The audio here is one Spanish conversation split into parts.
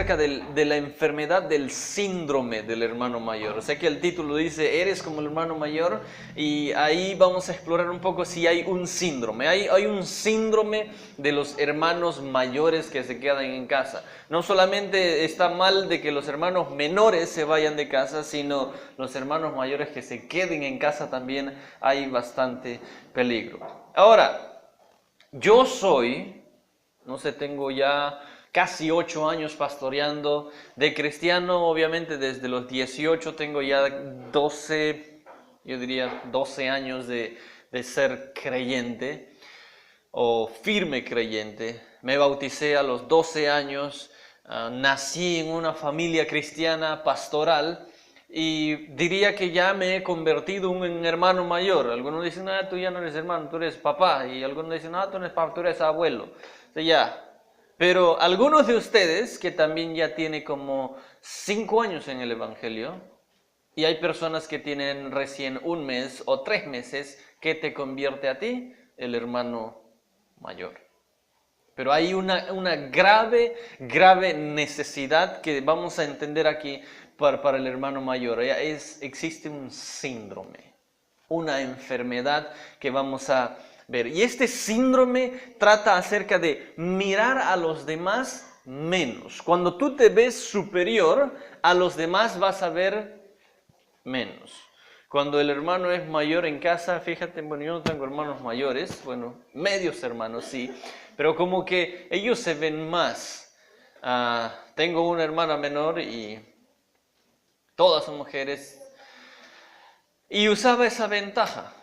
acerca de la enfermedad del síndrome del hermano mayor. Sé que el título dice, eres como el hermano mayor, y ahí vamos a explorar un poco si hay un síndrome. Hay un síndrome de los hermanos mayores que se quedan en casa. No solamente está mal de que los hermanos menores se vayan de casa, sino los hermanos mayores que se queden en casa también hay bastante peligro. Ahora, yo soy, no sé, tengo ya casi 8 años pastoreando. De cristiano, obviamente desde los 18 tengo ya 12, yo diría 12 años de ser creyente o firme creyente. Me bauticé a los 12 años, nací en una familia cristiana pastoral y diría que ya me he convertido en un hermano mayor. Algunos dicen, tú ya no eres hermano, tú eres papá, y algunos dicen, tú no eres papá, tú eres abuelo. O sea, ya. Pero algunos de ustedes que también ya tienen como 5 años en el Evangelio, y hay personas que tienen recién 1 mes o 3 meses, ¿qué te convierte a ti? El hermano mayor. Pero hay una grave necesidad que vamos a entender aquí para el hermano mayor. Existe un síndrome, una enfermedad que vamos a ver. Y este síndrome trata acerca de mirar a los demás menos. Cuando tú te ves superior, a los demás vas a ver menos. Cuando el hermano es mayor en casa, fíjate, bueno, yo no tengo hermanos mayores, bueno, medios hermanos sí, pero como que ellos se ven más. Tengo una hermana menor y todas son mujeres, y usaba esa ventaja.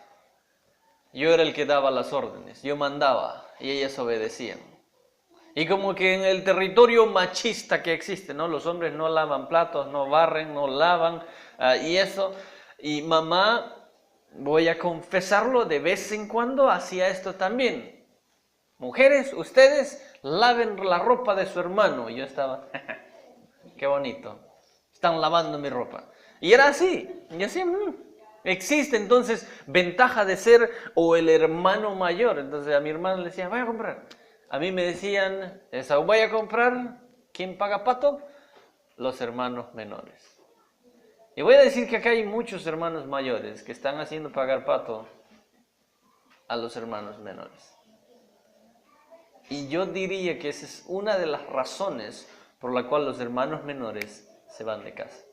Yo era el que daba las órdenes, yo mandaba y ellas obedecían. Y como que en el territorio machista que existe, ¿no? Los hombres no lavan platos, no barren, no lavan, y eso. Y mamá, voy a confesarlo, de vez en cuando hacía esto también. Mujeres, ustedes laven la ropa de su hermano. Y yo estaba, qué bonito, están lavando mi ropa. Y era así, y así, existe entonces ventaja de ser o el hermano mayor. Entonces a mi hermano le decía, voy a comprar. A mí me decían, Esaú, voy a comprar. ¿Quién paga pato? Los hermanos menores. Y voy a decir que acá hay muchos hermanos mayores que están haciendo pagar pato a los hermanos menores. Y yo diría que esa es una de las razones por la cual los hermanos menores se van de casa.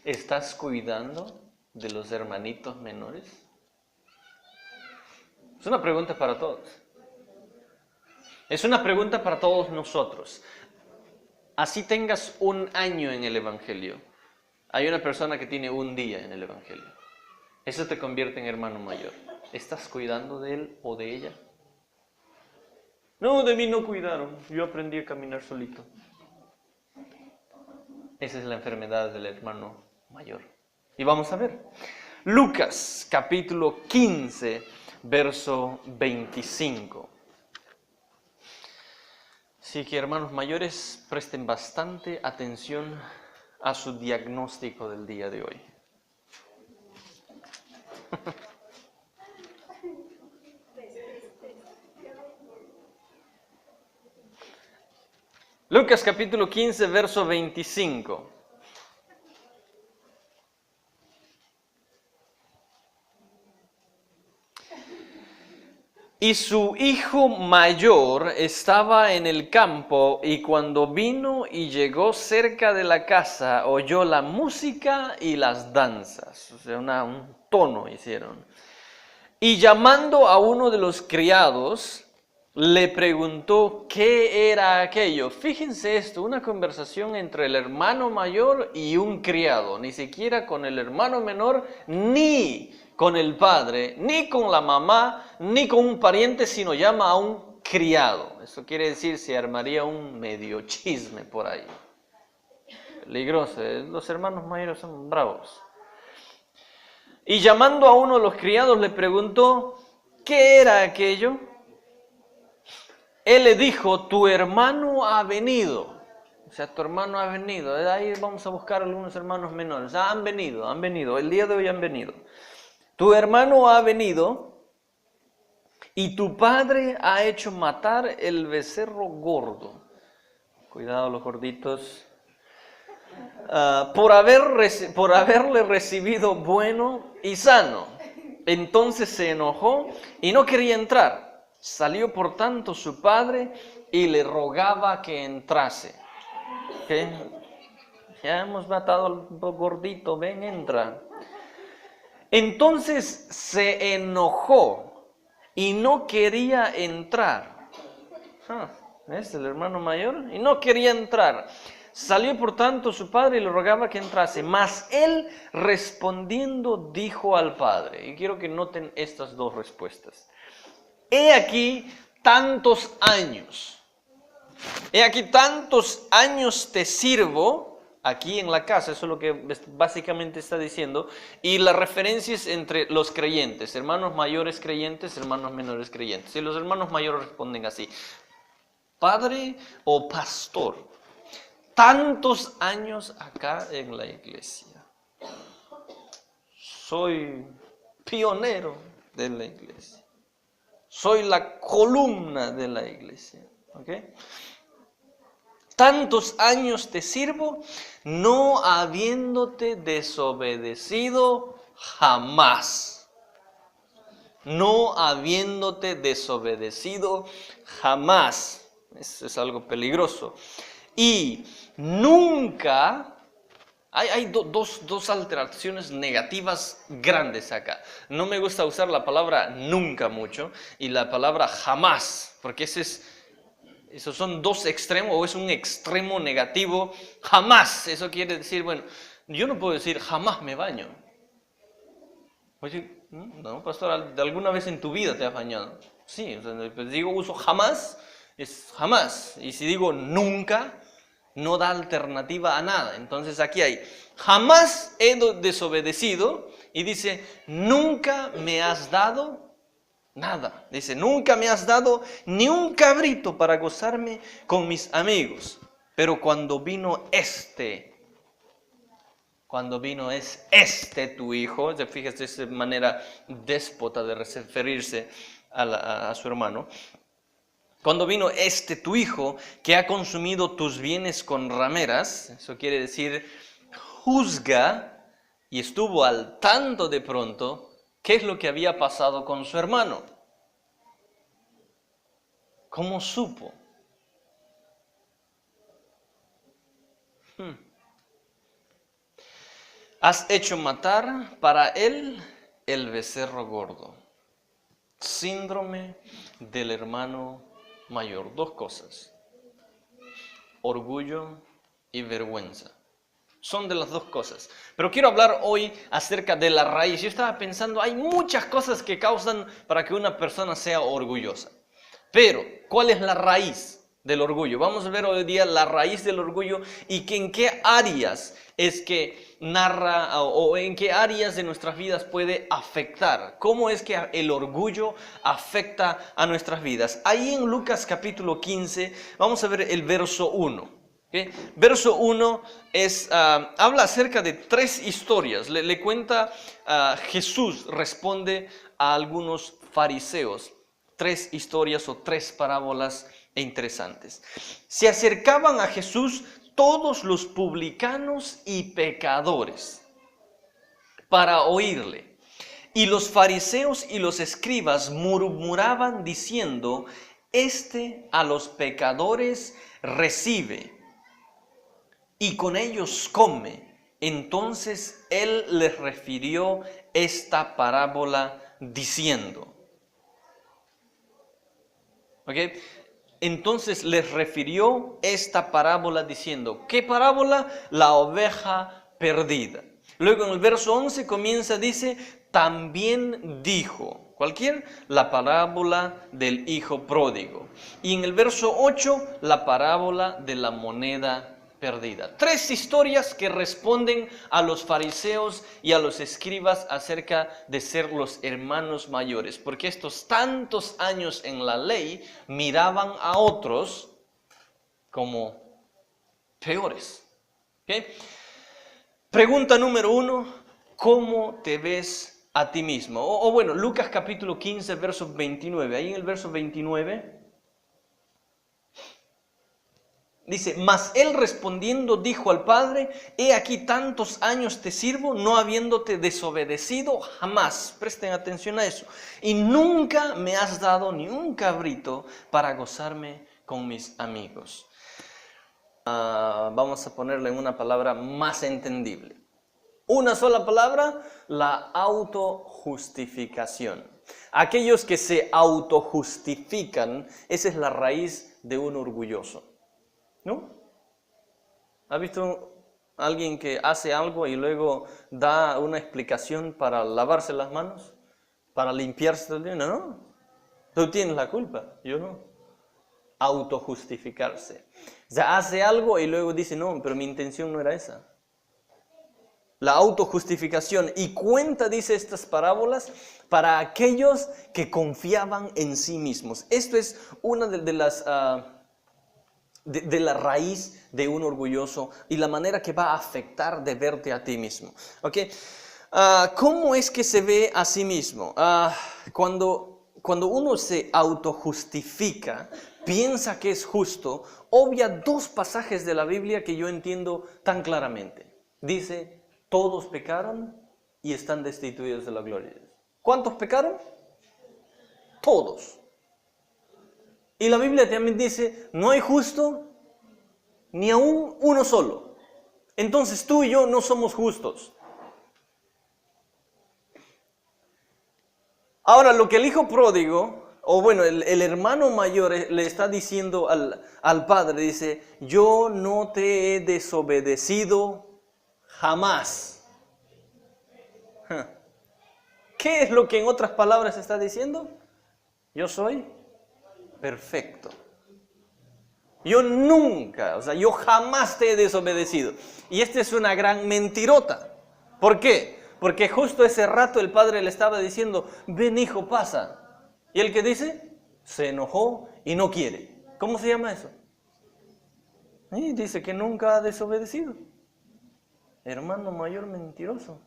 ¿Estás cuidando de los hermanitos menores? Es una pregunta para todos. Es una pregunta para todos nosotros. Así tengas 1 año en el Evangelio. Hay una persona que tiene 1 día en el Evangelio. Eso te convierte en hermano mayor. ¿Estás cuidando de él o de ella? No, de mí no cuidaron. Yo aprendí a caminar solito. Esa es la enfermedad del hermano mayor. Y vamos a ver. Lucas, capítulo 15, verso 25. Así que, hermanos mayores, presten bastante atención a su diagnóstico del día de hoy. Lucas capítulo 15, verso 25. Y su hijo mayor estaba en el campo, y cuando vino y llegó cerca de la casa, oyó la música y las danzas. O sea, un tono hicieron. Y llamando a uno de los criados, le preguntó qué era aquello. Fíjense esto, una conversación entre el hermano mayor y un criado. Ni siquiera con el hermano menor, ni con el padre, ni con la mamá, ni con un pariente, sino llama a un criado. Eso quiere decir, se armaría un medio chisme por ahí. Peligroso, los hermanos mayores son bravos. Y llamando a uno de los criados le preguntó, ¿qué era aquello? Él le dijo, tu hermano ha venido. O sea, tu hermano ha venido. Ahí vamos a buscar algunos hermanos menores. Han venido. El día de hoy han venido. Tu hermano ha venido y tu padre ha hecho matar el becerro gordo. Cuidado los gorditos. Por haberle recibido bueno y sano. Entonces se enojó y no quería entrar. Salió por tanto su padre y le rogaba que entrase. ¿Qué? Ya hemos matado al gordito, ven, entra. Entonces se enojó y no quería entrar. ¿Ves? El hermano mayor. Y no quería entrar. Salió por tanto su padre y le rogaba que entrase. Mas él respondiendo dijo al padre. Y quiero que noten estas dos respuestas. He aquí tantos años. He aquí tantos años te sirvo aquí en la casa. Eso es lo que básicamente está diciendo. Y la referencia es entre los creyentes. Hermanos mayores creyentes, hermanos menores creyentes. Y los hermanos mayores responden así. Padre o pastor. Tantos años acá en la iglesia. Soy pionero de la iglesia. Soy la columna de la iglesia. ¿Okay? Tantos años te sirvo, no habiéndote desobedecido jamás. No habiéndote desobedecido jamás. Eso es algo peligroso. Y nunca, hay dos alteraciones negativas grandes acá. No me gusta usar la palabra nunca mucho y la palabra jamás, porque esos son dos extremos, o es un extremo negativo, jamás. Eso quiere decir, bueno, yo no puedo decir jamás me baño. Oye, no, pastor, ¿de alguna vez en tu vida te has bañado? Sí, o sea, pues digo uso jamás, es jamás. Y si digo nunca, no da alternativa a nada. Entonces aquí hay, jamás he desobedecido, y dice, nunca me has dado nada. Dice, nunca me has dado ni un cabrito para gozarme con mis amigos. Pero cuando vino este tu hijo, fíjate esa manera déspota de referirse a su hermano. Cuando vino tu hijo, que ha consumido tus bienes con rameras, eso quiere decir, juzga, y estuvo al tanto de pronto, ¿qué es lo que había pasado con su hermano? ¿Cómo supo? Has hecho matar para él el becerro gordo. Síndrome del hermano mayor. Dos cosas. Orgullo y vergüenza. Son de las dos cosas. Pero quiero hablar hoy acerca de la raíz. Yo estaba pensando, hay muchas cosas que causan para que una persona sea orgullosa. Pero, ¿cuál es la raíz del orgullo? Vamos a ver hoy día la raíz del orgullo y que en qué áreas es que narra o en qué áreas de nuestras vidas puede afectar. ¿Cómo es que el orgullo afecta a nuestras vidas? Ahí en Lucas capítulo 15, vamos a ver el verso 1. ¿Okay? Verso 1 habla acerca de tres historias. Le cuenta, Jesús responde a algunos fariseos. Tres historias o tres parábolas interesantes. Se acercaban a Jesús todos los publicanos y pecadores para oírle. Y los fariseos y los escribas murmuraban diciendo, a los pecadores recibe y con ellos come. Entonces él les refirió esta parábola diciendo. ¿Ok? Entonces les refirió esta parábola diciendo, ¿qué parábola? La oveja perdida. Luego en el verso 11 comienza, dice, también dijo, la parábola del hijo pródigo. Y en el verso 8, la parábola de la moneda perdida. Tres historias que responden a los fariseos y a los escribas acerca de ser los hermanos mayores, porque estos tantos años en la ley miraban a otros como peores. ¿Okay? Pregunta número 1, ¿cómo te ves a ti mismo. O bueno, Lucas capítulo 15, verso 29. Ahí en el verso 29 dice, mas él respondiendo dijo al padre, he aquí tantos años te sirvo, no habiéndote desobedecido jamás. Presten atención a eso. Y nunca me has dado ni un cabrito para gozarme con mis amigos. Vamos a ponerle una palabra más entendible. Una sola palabra, la autojustificación. Aquellos que se autojustifican, esa es la raíz de un orgulloso, ¿no? ¿Ha visto a alguien que hace algo y luego da una explicación para lavarse las manos? ¿Para limpiarse el dinero? No, tú tienes la culpa, yo no. Autojustificarse. O sea, hace algo y luego dice, no, pero mi intención no era esa. La autojustificación. Y cuenta, dice estas parábolas, para aquellos que confiaban en sí mismos. Esto es una de la raíz de un orgulloso y la manera que va a afectar de verte a ti mismo. ¿Okay? ¿Cómo es que se ve a sí mismo? Cuando uno se autojustifica, piensa que es justo, obvia dos pasajes de la Biblia que yo entiendo tan claramente. Dice, todos pecaron y están destituidos de la gloria de Dios. ¿Cuántos pecaron? Todos. Y la Biblia también dice, no hay justo ni aún uno solo. Entonces tú y yo no somos justos. Ahora, lo que el hijo pródigo, o bueno, el hermano mayor le está diciendo al padre, dice, yo no te he desobedecido jamás. ¿Qué es lo que en otras palabras está diciendo? Yo soy perfecto. Yo nunca, yo jamás te he desobedecido. Y esta es una gran mentirota. ¿Por qué? Porque justo ese rato el padre le estaba diciendo, ven hijo, pasa. ¿Y el que dice? Se enojó y no quiere. ¿Cómo se llama eso? Y dice que nunca ha desobedecido. Hermano mayor mentiroso.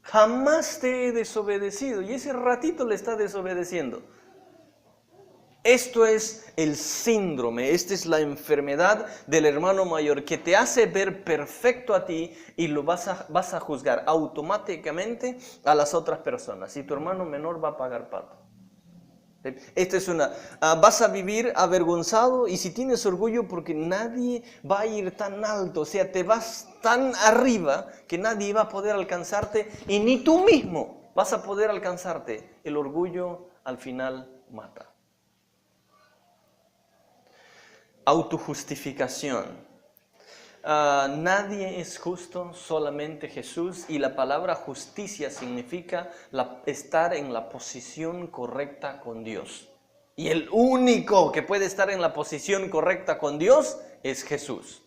Jamás te he desobedecido. Y ese ratito le está desobedeciendo. Esto es el síndrome, esta es la enfermedad del hermano mayor que te hace ver perfecto a ti y lo vas a juzgar automáticamente a las otras personas. Y tu hermano menor va a pagar pato. Esta es vas a vivir avergonzado y si tienes orgullo porque nadie va a ir tan alto, o sea, te vas tan arriba que nadie va a poder alcanzarte y ni tú mismo vas a poder alcanzarte. El orgullo al final mata. Autojustificación. Nadie es justo, solamente Jesús, y la palabra justicia significa estar en la posición correcta con Dios. Y el único que puede estar en la posición correcta con Dios es Jesús.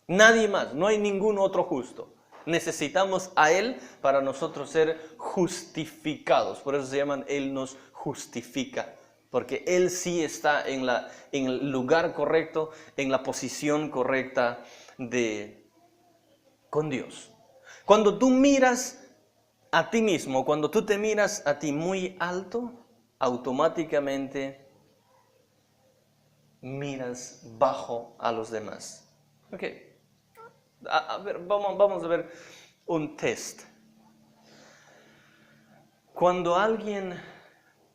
Nadie más, no hay ningún otro justo. Necesitamos a Él para nosotros ser justificados. Por eso se llaman Él nos justifica. Porque Él sí está en el lugar correcto, en la posición correcta con Dios. Cuando tú miras a ti mismo, cuando tú te miras a ti muy alto, automáticamente miras bajo a los demás. Ok. A ver, vamos a ver un test. Cuando alguien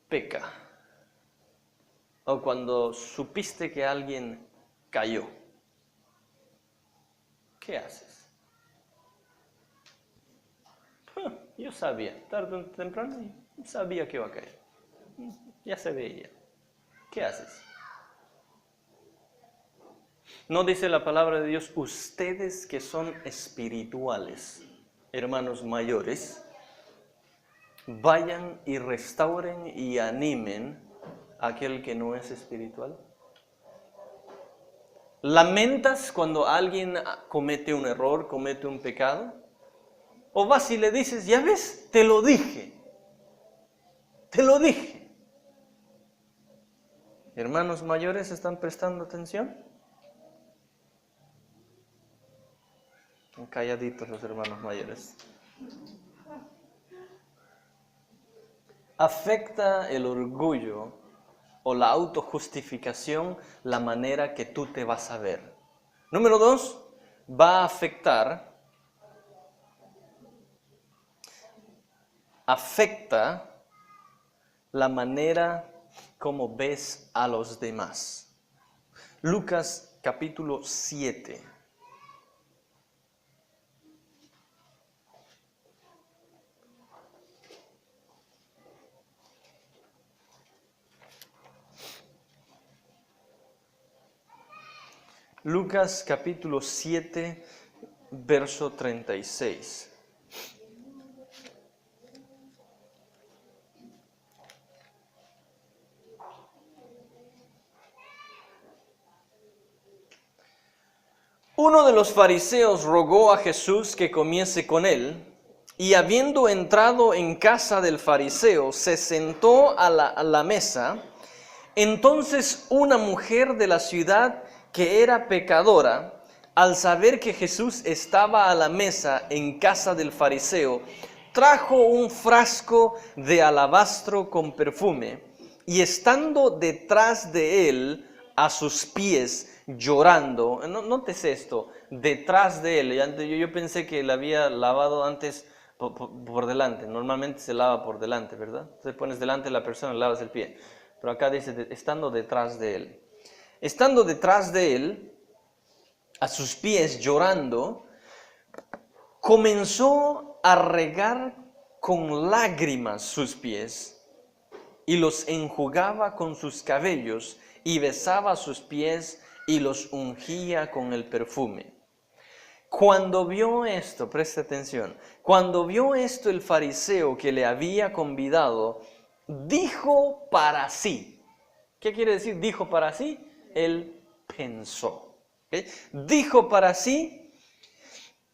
peca, o cuando supiste que alguien cayó, ¿qué haces? Yo sabía, tarde o temprano, sabía que iba a caer. Ya se veía. ¿Qué haces? No dice la palabra de Dios, ustedes que son espirituales, hermanos mayores, vayan y restauren y animen a aquel que no es espiritual. ¿Lamentas cuando alguien comete un error, comete un pecado? ¿O vas y le dices, ya ves, te lo dije? Te lo dije. ¿Hermanos mayores están prestando atención? Calladitos los hermanos mayores. Afecta el orgullo o la autojustificación la manera que tú te vas a ver. Número 2, va a afecta la manera como ves a los demás. Lucas capítulo 7. Lucas capítulo 7, verso 36. Uno de los fariseos rogó a Jesús que comiese con él, y habiendo entrado en casa del fariseo, se sentó a la mesa. Entonces una mujer de la ciudad que era pecadora, al saber que Jesús estaba a la mesa en casa del fariseo, trajo un frasco de alabastro con perfume, y estando detrás de él a sus pies, llorando. Notes esto, detrás de él. Yo pensé que la había lavado antes por delante. Normalmente se lava por delante, ¿verdad? Entonces pones delante de la persona y lavas el pie. Pero acá dice, estando detrás de él. Estando detrás de él, a sus pies llorando, comenzó a regar con lágrimas sus pies y los enjugaba con sus cabellos y besaba sus pies y los ungía con el perfume. Cuando vio esto, preste atención, cuando vio esto el fariseo que le había convidado, dijo para sí. ¿Qué quiere decir dijo para sí? Él pensó. ¿Okay? Dijo para sí,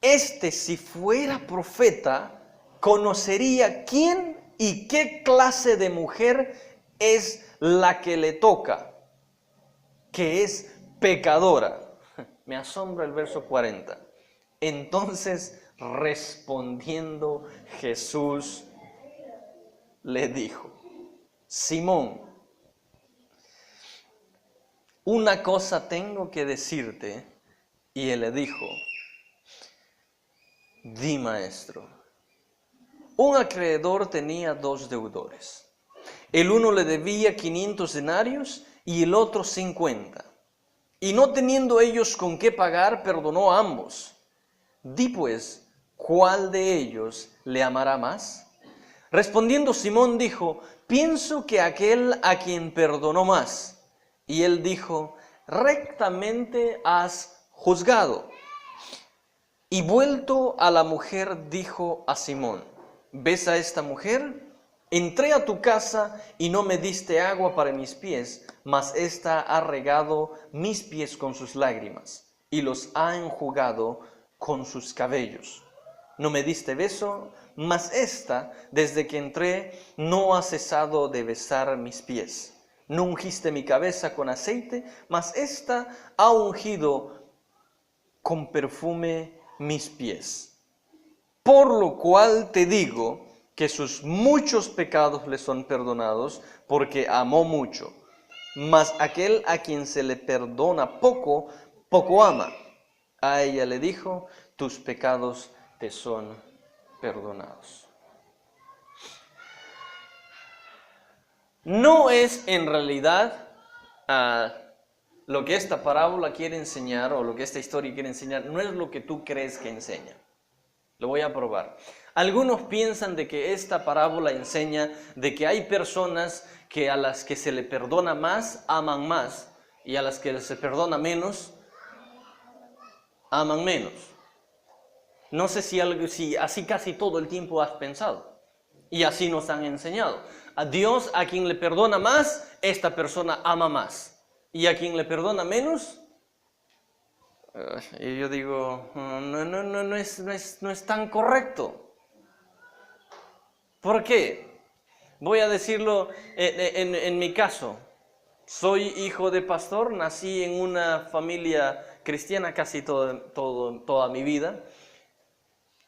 si fuera profeta, conocería quién y qué clase de mujer es la que le toca, que es pecadora. Me asombra el verso 40. Entonces, respondiendo Jesús, le dijo, Simón, una cosa tengo que decirte. Y él le dijo, di, maestro. Un acreedor tenía 2 deudores. El uno le debía 500 denarios y el otro 50. Y no teniendo ellos con qué pagar, perdonó a ambos. Di pues, ¿cuál de ellos le amará más? Respondiendo Simón dijo, pienso que aquel a quien perdonó más. Y él dijo, rectamente has juzgado. Y vuelto a la mujer, dijo a Simón, ¿ves a esta mujer? Entré a tu casa y no me diste agua para mis pies, mas ésta ha regado mis pies con sus lágrimas y los ha enjugado con sus cabellos. No me diste beso, mas ésta, desde que entré, no ha cesado de besar mis pies. No ungiste mi cabeza con aceite, mas ésta ha ungido con perfume mis pies. Por lo cual te digo que sus muchos pecados le son perdonados, porque amó mucho. Mas aquel a quien se le perdona poco, poco ama. A ella le dijo, tus pecados te son perdonados. No es en realidad lo que esta parábola quiere enseñar o lo que esta historia quiere enseñar, no es lo que tú crees que enseña. Lo voy a probar. Algunos piensan de que esta parábola enseña de que hay personas que a las que se le perdona más, aman más, y a las que se perdona menos, aman menos. No sé si así casi todo el tiempo has pensado. Y así nos han enseñado. A Dios, a quien le perdona más, esta persona ama más. Y a quien le perdona menos, y yo digo, no es tan correcto. ¿Por qué? Voy a decirlo en mi caso. Soy hijo de pastor, nací en una familia cristiana casi toda mi vida.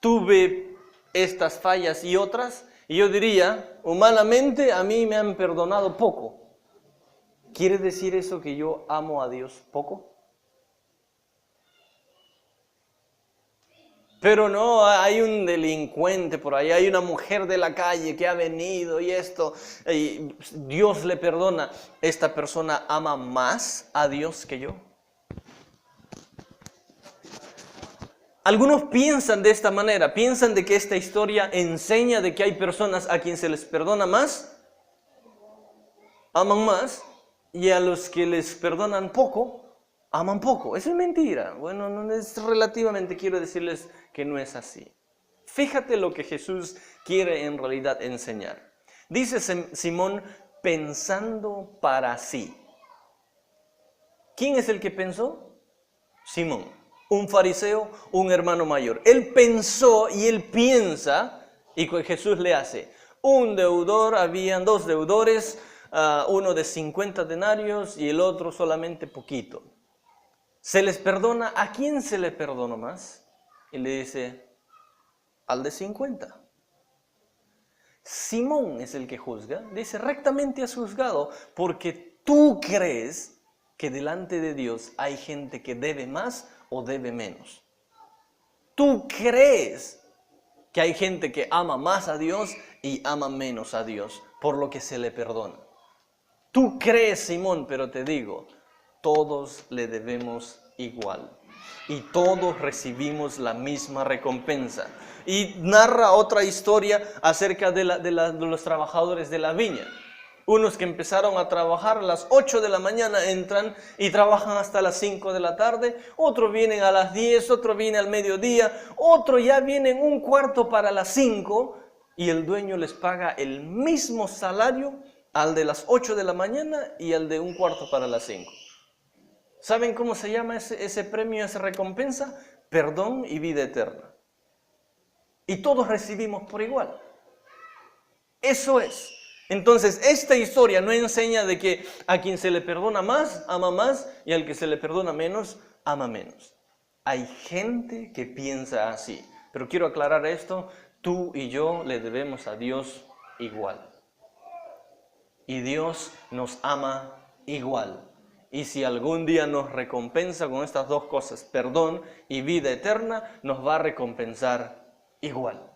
tuve estas fallas y otras, y yo diría, humanamente a mí me han perdonado poco. ¿Quiere decir eso que yo amo a Dios poco? Pero no, hay un delincuente por ahí, hay una mujer de la calle que ha venido y esto, y Dios le perdona. ¿Esta persona ama más a Dios que yo? Algunos piensan de esta manera, piensan de que esta historia enseña de que hay personas a quien se les perdona más, aman más, y a los que les perdonan poco, aman poco. Eso es mentira. Bueno, no es relativamente, quiero decirles que no es así. Fíjate lo que Jesús quiere en realidad enseñar. Dice Simón, pensando para sí. ¿Quién es el que pensó? Simón, un fariseo, un hermano mayor. Él pensó y él piensa, y Jesús le hace. Un deudor, habían 2 deudores, uno de 50 denarios y el otro solamente poquito. Se les perdona. ¿A quién se le perdonó más? Y le dice, al de 50. Simón es el que juzga. Dice, rectamente has juzgado, porque tú crees que delante de Dios hay gente que debe más o debe menos. Tú crees que hay gente que ama más a Dios y ama menos a Dios, por lo que se le perdona. Tú crees, Simón, pero te digo, todos le debemos igual y todos recibimos la misma recompensa. Y narra otra historia acerca de los trabajadores de la viña. Unos que empezaron a trabajar a las 8 de la mañana entran y trabajan hasta las 5 de la tarde. Otros vienen a las 10, otros vienen al mediodía, otros ya vienen 1/4 para las 5 y el dueño les paga el mismo salario al de las 8 de la mañana y al de 1/4 para las 5. ¿Saben cómo se llama ese premio, esa recompensa? Perdón y vida eterna. Y todos recibimos por igual. Eso es. Entonces, esta historia no enseña de que a quien se le perdona más, ama más, y al que se le perdona menos, ama menos. Hay gente que piensa así. Pero quiero aclarar esto, tú y yo le debemos a Dios igual. Y Dios nos ama igual. Y si algún día nos recompensa con estas 2 cosas, perdón y vida eterna, nos va a recompensar igual.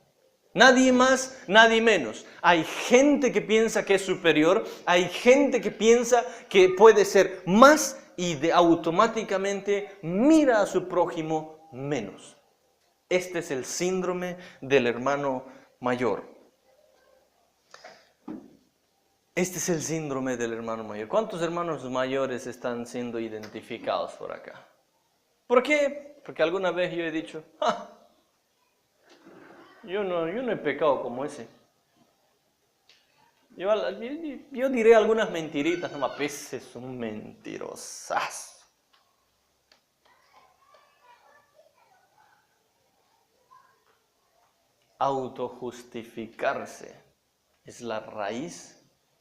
Nadie más, nadie menos. Hay gente que piensa que es superior, hay gente que piensa que puede ser más y automáticamente mira a su prójimo menos. Este es el síndrome del hermano mayor. Este es el síndrome del hermano mayor. ¿Cuántos hermanos mayores están siendo identificados por acá? ¿Por qué? Porque alguna vez yo he dicho, yo no he pecado como ese. Yo diré algunas mentiritas, no, ese es un mentirosazo. Autojustificarse es la raíz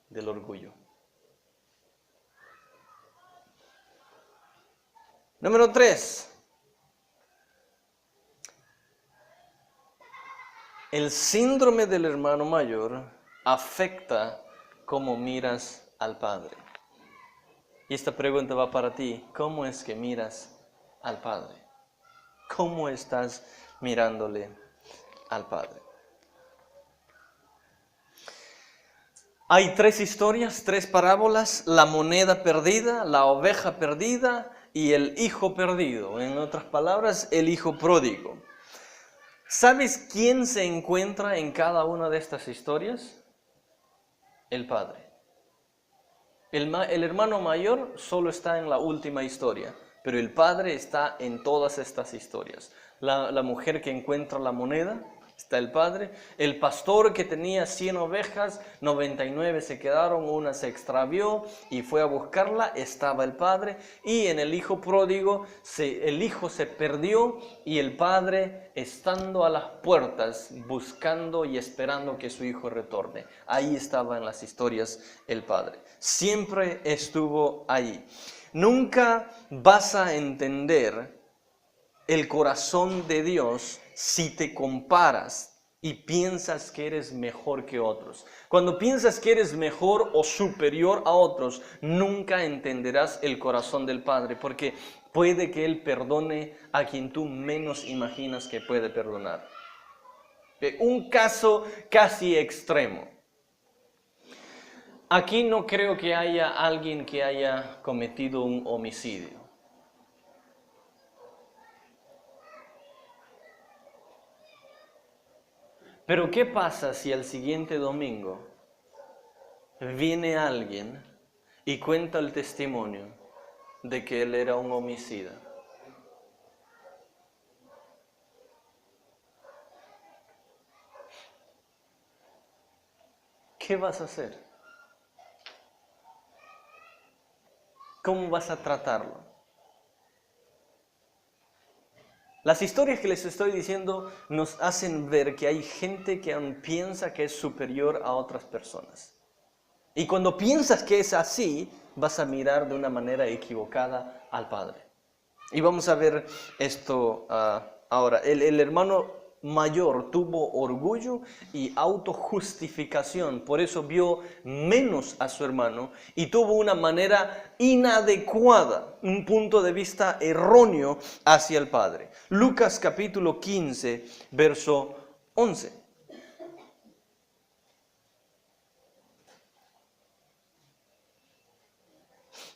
del orgullo. Número 3. El síndrome del hermano mayor afecta cómo miras al Padre. Y esta pregunta va para ti. ¿Cómo es que miras al Padre? ¿Cómo estás mirándole al Padre? Hay 3 historias, 3 parábolas: la moneda perdida, la oveja perdida y el hijo perdido. En otras palabras, el hijo pródigo. ¿Sabes quién se encuentra en cada una de estas historias? El Padre. El hermano mayor solo está en la última historia, pero el Padre está en todas estas historias. La mujer que encuentra la moneda, está el Padre. El pastor que tenía 100 ovejas, 99 se quedaron, una se extravió y fue a buscarla, estaba el Padre. Y en el hijo pródigo, el hijo se perdió y el Padre estando a las puertas, buscando y esperando que su hijo retorne. Ahí estaba en las historias el Padre. Siempre estuvo ahí. Nunca vas a entender el corazón de Dios si te comparas y piensas que eres mejor que otros. Cuando piensas que eres mejor o superior a otros, nunca entenderás el corazón del Padre, porque puede que Él perdone a quien tú menos imaginas que puede perdonar. Un caso casi extremo. Aquí no creo que haya alguien que haya cometido un homicidio. Pero ¿qué pasa si el siguiente domingo viene alguien y cuenta el testimonio de que él era un homicida? ¿Qué vas a hacer? ¿Cómo vas a tratarlo? Las historias que les estoy diciendo nos hacen ver que hay gente que aún piensa que es superior a otras personas. Y cuando piensas que es así, vas a mirar de una manera equivocada al Padre. Y vamos a ver esto ahora. El hermano mayor tuvo orgullo y autojustificación, por eso vio menos a su hermano y tuvo una manera inadecuada, un punto de vista erróneo hacia el Padre. Lucas capítulo 15, verso 11.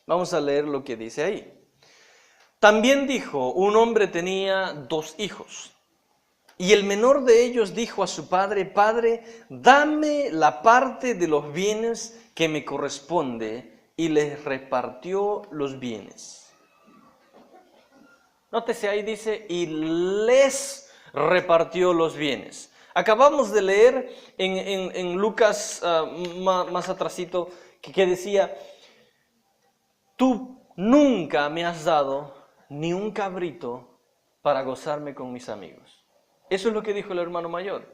Vamos a leer lo que dice ahí. También dijo, un hombre tenía 2 hijos. Y el menor de ellos dijo a su padre, Padre, dame la parte de los bienes que me corresponde, y les repartió los bienes. Nótese ahí dice, y les repartió los bienes. Acabamos de leer en Lucas, más atrasito, que decía, tú nunca me has dado ni un cabrito para gozarme con mis amigos. Eso es lo que dijo el hermano mayor.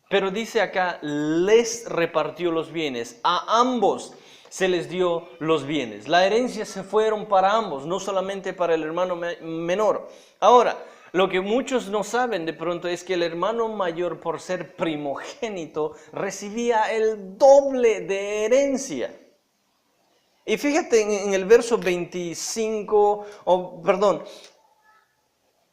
Pero dice acá, les repartió los bienes. A ambos se les dio los bienes. La herencia se fueron para ambos, no solamente para el hermano menor. Ahora, lo que muchos no saben de pronto es que el hermano mayor, por ser primogénito, recibía el doble de herencia. Y fíjate en el verso 25,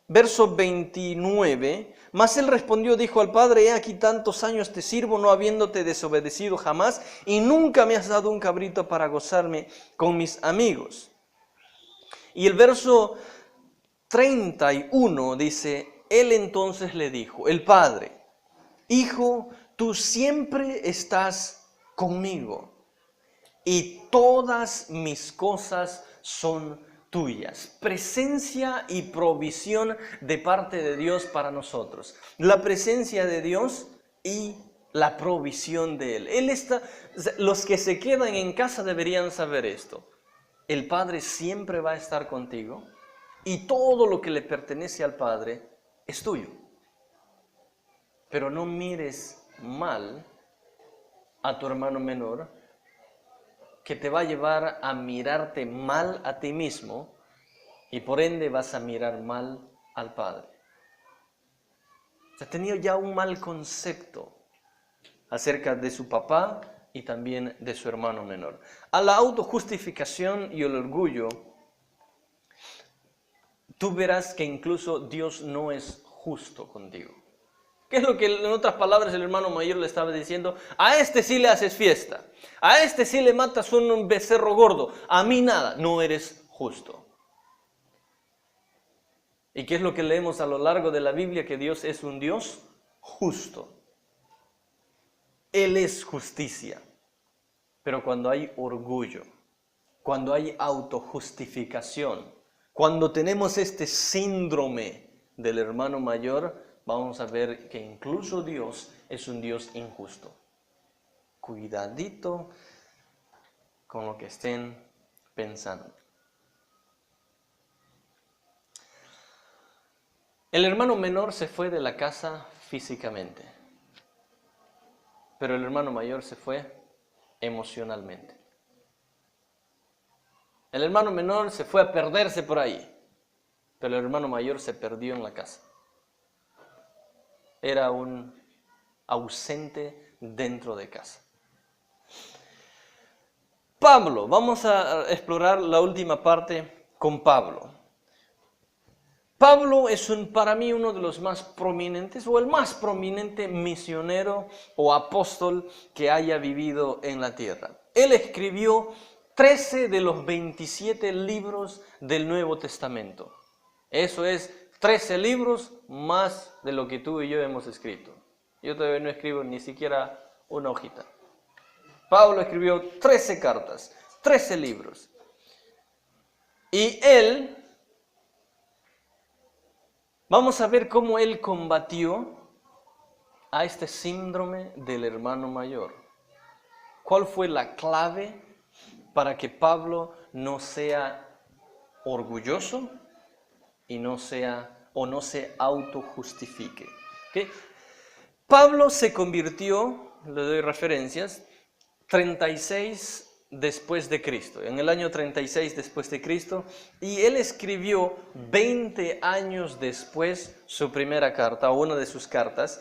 verso 29, mas él respondió, dijo al padre, he aquí tantos años te sirvo, no habiéndote desobedecido jamás, y nunca me has dado un cabrito para gozarme con mis amigos. Y el verso 31 dice, él entonces le dijo, el padre, hijo, tú siempre estás conmigo, y todas mis cosas son tuyas. Presencia y provisión de parte de Dios para nosotros. La presencia de Dios y la provisión de Él. Los que se quedan en casa deberían saber esto. El Padre siempre va a estar contigo y todo lo que le pertenece al Padre es tuyo. Pero no mires mal a tu hermano menor, que te va a llevar a mirarte mal a ti mismo y por ende vas a mirar mal al Padre. O sea, tenía ya un mal concepto acerca de su papá y también de su hermano menor. A la autojustificación y el orgullo, tú verás que incluso Dios no es justo contigo. ¿Qué es lo que en otras palabras el hermano mayor le estaba diciendo? A este sí le haces fiesta, a este sí le matas un becerro gordo, a mí nada, no eres justo. ¿Y qué es lo que leemos a lo largo de la Biblia? Que Dios es un Dios justo. Él es justicia. Pero cuando hay orgullo, cuando hay autojustificación, cuando tenemos este síndrome del hermano mayor, vamos a ver que incluso Dios es un Dios injusto. Cuidadito con lo que estén pensando. El hermano menor se fue de la casa físicamente, pero el hermano mayor se fue emocionalmente. El hermano menor se fue a perderse por ahí, pero el hermano mayor se perdió en la casa. Era un ausente dentro de casa. Pablo, vamos a explorar la última parte con Pablo. Pablo es para mí uno de los más prominentes, o el más prominente misionero o apóstol que haya vivido en la tierra. Él escribió 13 de los 27 libros del Nuevo Testamento. Eso es 13 libros más de lo que tú y yo hemos escrito. Yo todavía no escribo ni siquiera una hojita. Pablo escribió 13 cartas, 13 libros. Y él, vamos a ver cómo él combatió a este síndrome del hermano mayor. ¿Cuál fue la clave para que Pablo no sea orgulloso y no se autojustifique? ¿Okay? Pablo se convirtió, le doy referencias, 36 después de Cristo, en el año 36 después de Cristo, y él escribió 20 años después su primera carta, o una de sus cartas.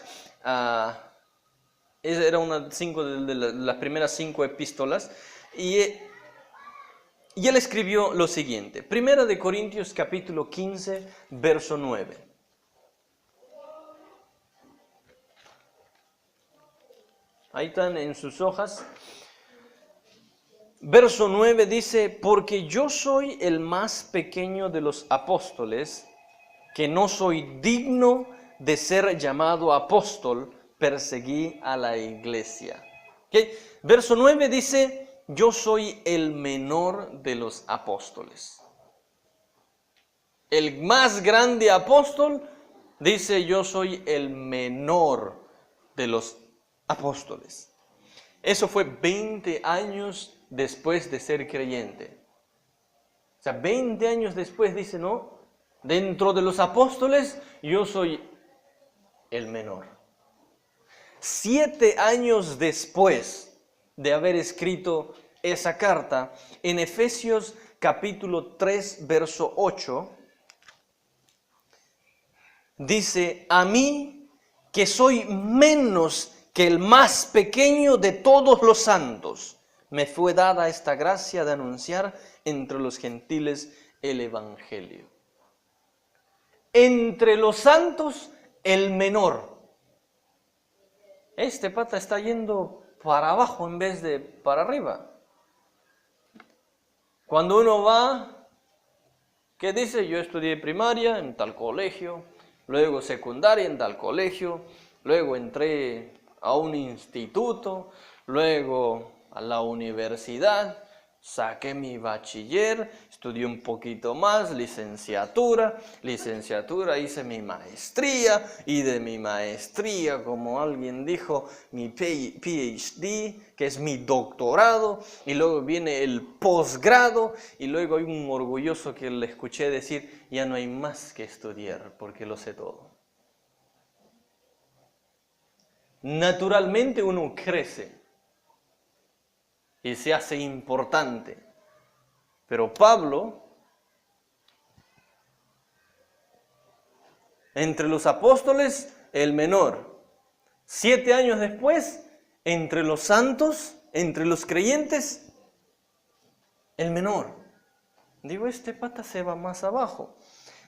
Era una de las primeras 5 epístolas, y él escribió lo siguiente: Primera de Corintios capítulo 15, verso 9. Ahí están en sus hojas. Verso 9 dice: porque yo soy el más pequeño de los apóstoles, que no soy digno de ser llamado apóstol, perseguí a la iglesia. ¿Okay? Verso 9 dice: yo soy el menor de los apóstoles. El más grande apóstol dice: yo soy el menor de los apóstoles. Eso fue 20 años después de ser creyente. O sea, 20 años después dice: no, dentro de los apóstoles yo soy el menor. 7 años después de haber escrito esa carta, en Efesios capítulo 3, verso 8, dice: a mí, que soy menos que el más pequeño de todos los santos, me fue dada esta gracia de anunciar entre los gentiles el evangelio. Entre los santos, el menor. Este pata está yendo para abajo en vez de para arriba. Cuando uno va, ¿qué dice? Yo estudié primaria en tal colegio, luego secundaria en tal colegio, luego entré a un instituto, luego a la universidad, saqué mi bachiller, estudié un poquito más, licenciatura, hice mi maestría, y de mi maestría, como alguien dijo, mi PhD, que es mi doctorado, y luego viene el posgrado, y luego hay un orgulloso que le escuché decir: ya no hay más que estudiar porque lo sé todo. Naturalmente uno crece y se hace importante. Pero Pablo, entre los apóstoles, el menor. 7 años después, entre los santos, entre los creyentes, el menor. Digo, este pata se va más abajo.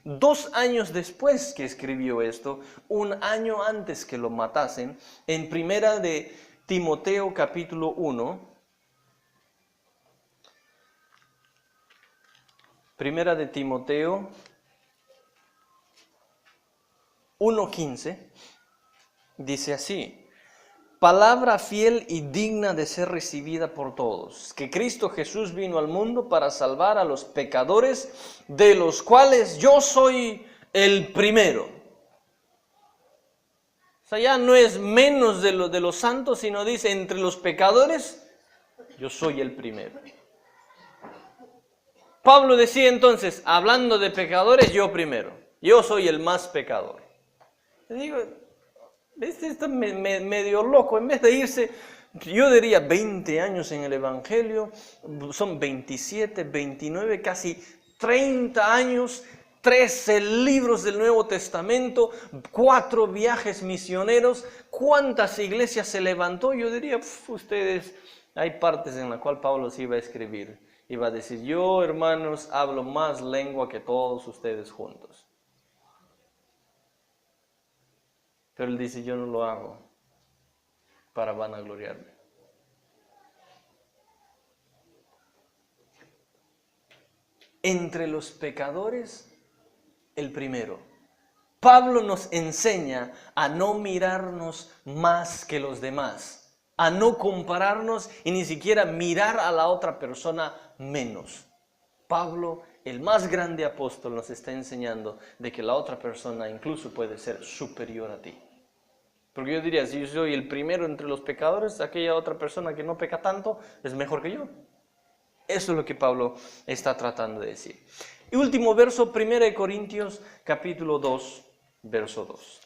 2 años después que escribió esto, 1 año antes que lo matasen, en Primera de Timoteo capítulo 1, Primera de Timoteo 1:15, dice así: palabra fiel y digna de ser recibida por todos, que Cristo Jesús vino al mundo para salvar a los pecadores, de los cuales yo soy el primero. O sea, ya no es menos de los santos, sino dice: entre los pecadores, yo soy el primero. Pablo decía entonces, hablando de pecadores, yo primero. Yo soy el más pecador. Le digo, este está medio loco. En vez de irse, yo diría 20 años en el Evangelio, son 27, 29, casi 30 años 13 libros del Nuevo Testamento, 4 viajes misioneros. ¿Cuántas iglesias se levantó? Yo diría, ustedes, hay partes en las cuales Pablo se iba a escribir. Iba a decir, yo, hermanos, hablo más lengua que todos ustedes juntos. Pero él dice, yo no lo hago para vanagloriarme. Entre los pecadores, el primero. Pablo nos enseña a no mirarnos más que los demás, a no compararnos y ni siquiera mirar a la otra persona menos. Pablo, el más grande apóstol, nos está enseñando de que la otra persona incluso puede ser superior a ti. Porque yo diría, si yo soy el primero entre los pecadores, aquella otra persona que no peca tanto es mejor que yo. Eso es lo que Pablo está tratando de decir. Y último verso, 1 Corintios capítulo 2, verso 2.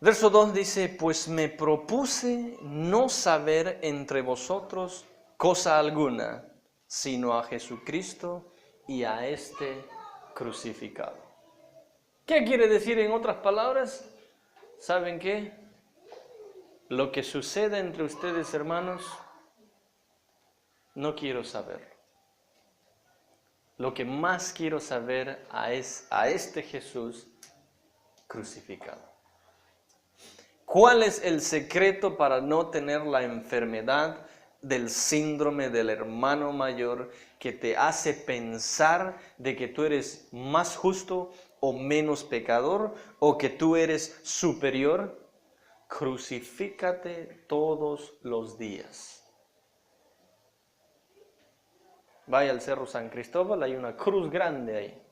Verso 2 dice, pues me propuse no saber entre vosotros cosa alguna, sino a Jesucristo y a este crucificado. ¿Qué quiere decir en otras palabras? ¿Saben qué? Lo que sucede entre ustedes, hermanos, no quiero saberlo. Lo que más quiero saber es a este Jesús crucificado. ¿Cuál es el secreto para no tener la enfermedad del síndrome del hermano mayor que te hace pensar de que tú eres más justo o menos pecador o que tú eres superior? Crucifícate todos los días. Vaya al Cerro San Cristóbal, hay una cruz grande ahí.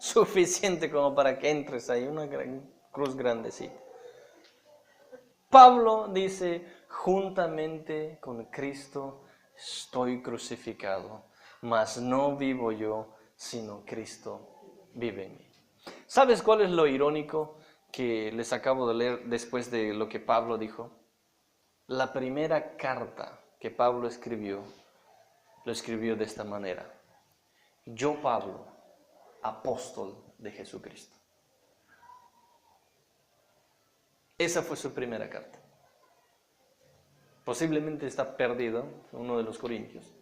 Suficiente como para que entres ahí, una cruz grandecita. Pablo dice, juntamente con Cristo estoy crucificado, mas no vivo yo, sino Cristo vive en mí. ¿Sabes cuál es lo irónico que les acabo de leer después de lo que Pablo dijo? La primera carta que Pablo escribió, lo escribió de esta manera. Yo, Pablo, apóstol de Jesucristo. Esa fue su primera carta. Posiblemente está perdido, uno de los Corintios,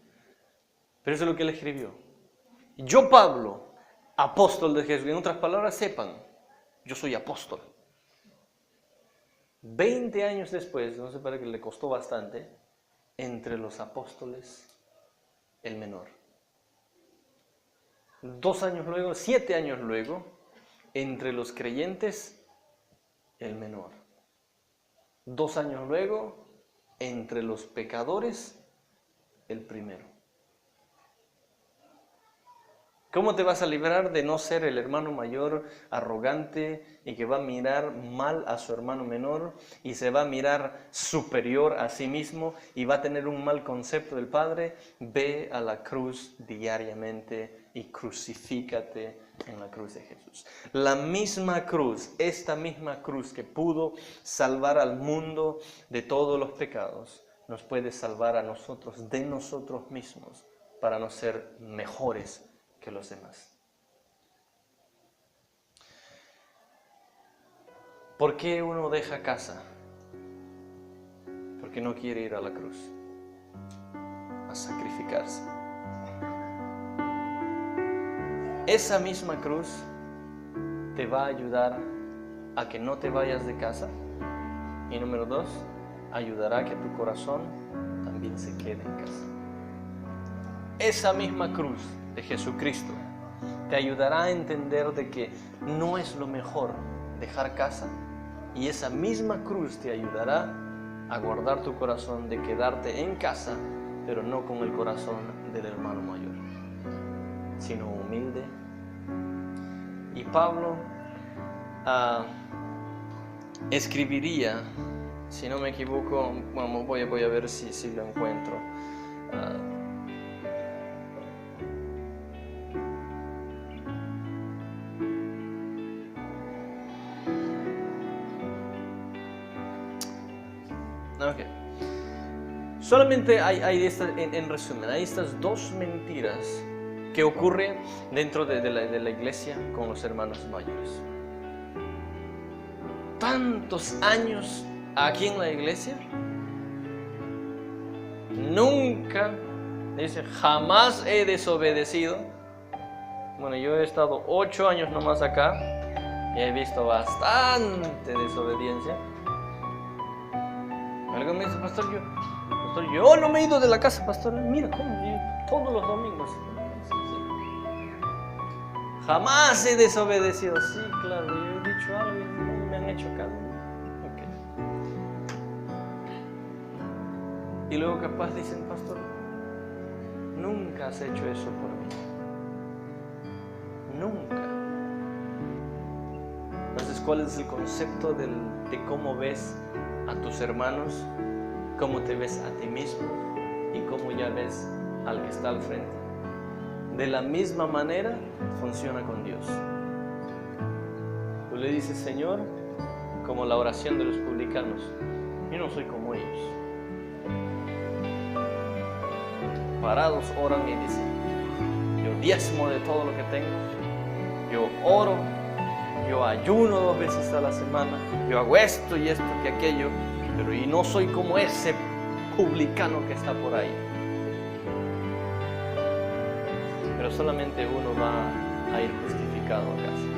pero eso es lo que él escribió. Yo, Pablo, apóstol de Jesús. En otras palabras, sepan, yo soy apóstol. 20 años después, no sé para qué le costó bastante, entre los apóstoles, el menor. 2 años luego, 7 años luego, entre los creyentes, el menor. 2 años luego, entre los pecadores, el primero. ¿Cómo te vas a librar de no ser el hermano mayor arrogante y que va a mirar mal a su hermano menor y se va a mirar superior a sí mismo y va a tener un mal concepto del Padre? Ve a la cruz diariamente y crucifícate en la cruz de Jesús. La misma cruz, esta misma cruz que pudo salvar al mundo de todos los pecados, nos puede salvar a nosotros de nosotros mismos para no ser mejores que los demás. ¿Por qué uno deja casa? Porque no quiere ir a la cruz, a sacrificarse. Esa misma cruz te va a ayudar a que no te vayas de casa. Y número 2, ayudará a que tu corazón también se quede en casa. Esa misma cruz de Jesucristo te ayudará a entender de que no es lo mejor dejar casa, y esa misma cruz te ayudará a guardar tu corazón de quedarte en casa, pero no con el corazón del hermano mayor. sino humilde. Y Pablo escribiría, si no me equivoco, bueno, voy a ver si lo encuentro. Okay. Solamente hay en resumen, hay estas dos mentiras que ocurren dentro de la iglesia con los hermanos mayores. Tantos años aquí en la iglesia, nunca, dice, jamás he desobedecido. Bueno, yo he estado 8 años nomás acá y he visto bastante desobediencia. Alguien me dice, pastor, yo no me he ido de la casa, pastor. Mira cómo yo todos los domingos. Jamás he desobedecido. Sí, claro, yo he dicho algo y no me han hecho caso. Okay. Y luego capaz dicen, pastor, nunca has hecho eso por mí. Nunca. Entonces, ¿cuál es el concepto de cómo ves a tus hermanos, cómo te ves a ti mismo y cómo ya ves al que está al frente? De la misma manera funciona con Dios. Tú le dices, Señor, como la oración de los publicanos, yo no soy como ellos. Parados oran y dicen, yo diezmo de todo lo que tengo, yo oro, yo ayuno 2 veces a la semana, yo hago esto y aquello, pero y no soy como ese publicano que está por ahí. Pero solamente uno va a ir justificado a casa.